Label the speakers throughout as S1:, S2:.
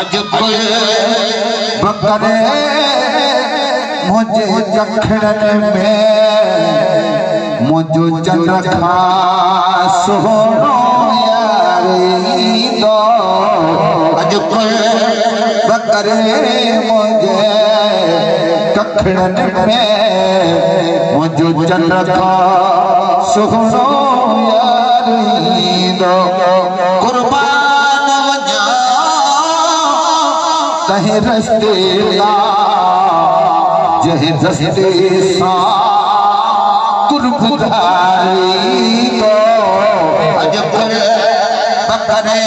S1: अजब बकरे मुझे जखड़न में मुझो चंद्र खास हो यारी दो अजब बकरे मुझे जखड़न में मुझो चंद्र खास हो यारी दो कुर्बान वजा कहीं रस्ते ला जह रस्ते सा कुर्बानी तो अजब बकरे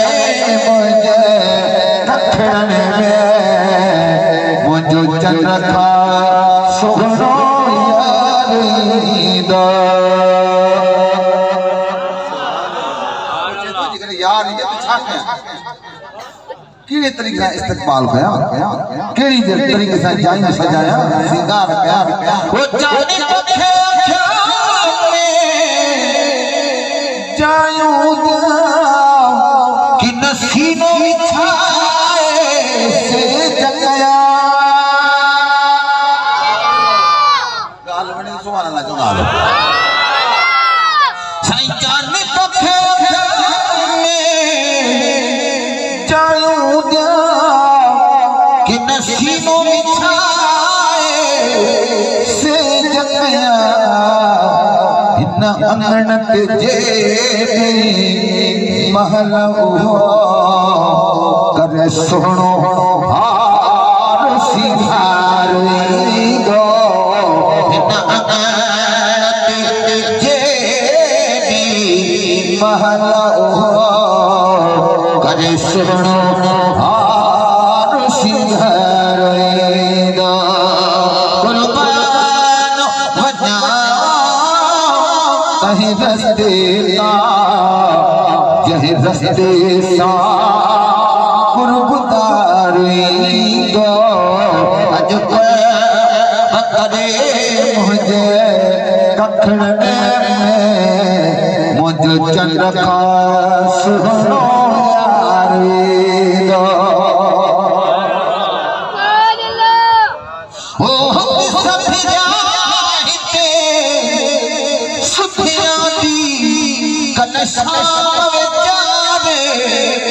S1: मुझे दखन में मुझो चंद्र का सुगनो यारी दो यार ये अच्छा है किड़े तरीके से इस्तेमाल किया केड़ी तरीके से जाई में सजाया सिंगार प्यार वो जाने पखे जायूं कि नसीनो बिछाए से जगया गाल बने सुभान अल्लाह जो साईं जाने पखे कि नसीनों बिछाए से जगया इन्ना अंगन जे महल हो करे सोनो हार सिंगार दो इन्ना अंगन जे महल हो करे सोनो कहीं रस्ते ला यही रस्ते सा कुर्बानी दो अजब बकरे मुझे कखन में मुझे चंद्र का सुनो यारी दो सावे जावे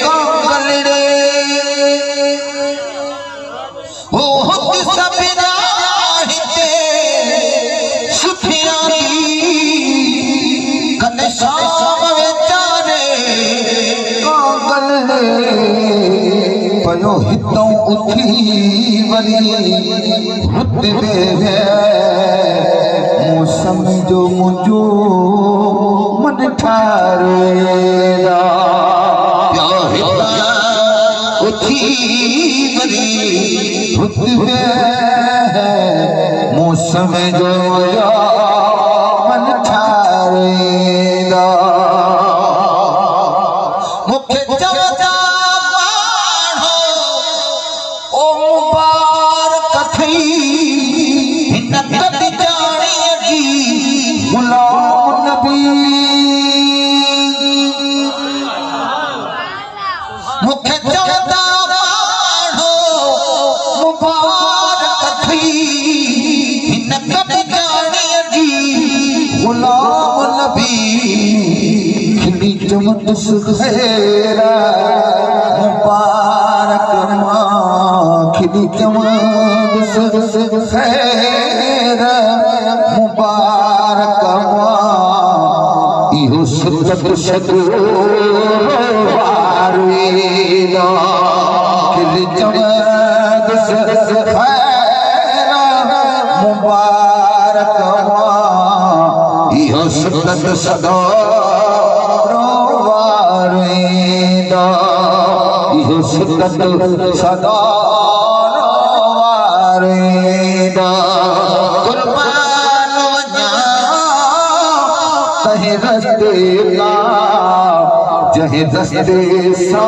S1: कांगलड़े ओ हुत सब राहिते सुफिया दी कने सावे जावे कांगलड़े पयो हितों उठी वली हुत वे मौसम जो मुझो मन ठारेरा उठी बरी खुद मौसम जो मन ठारेरा मुखे चवता माणो ओ मुबारक थई हिन कदी जाणी जी गुलाम नबी मुखे चवता माणो मुबारक थई हिन कदी जाणी जी गुलाम नबी खिली चमक सुखैरा मुबारक मां खिली चमक सुखैरा मुबारक मां इहो सुत सदो वारीना खिली चमक सुखैरा मुबारक मां इहो सुत सदो इहो सुत सदा वारीदा कुर्बान वजा कहीं रस्ते ला जहीं रस्ते सा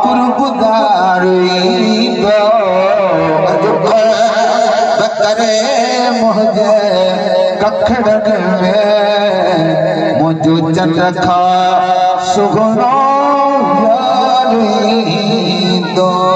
S1: कुर्बानी दो अजब बकरे मुझे कखड़न में मुझो चंद्र खा सुगनो यार रे दो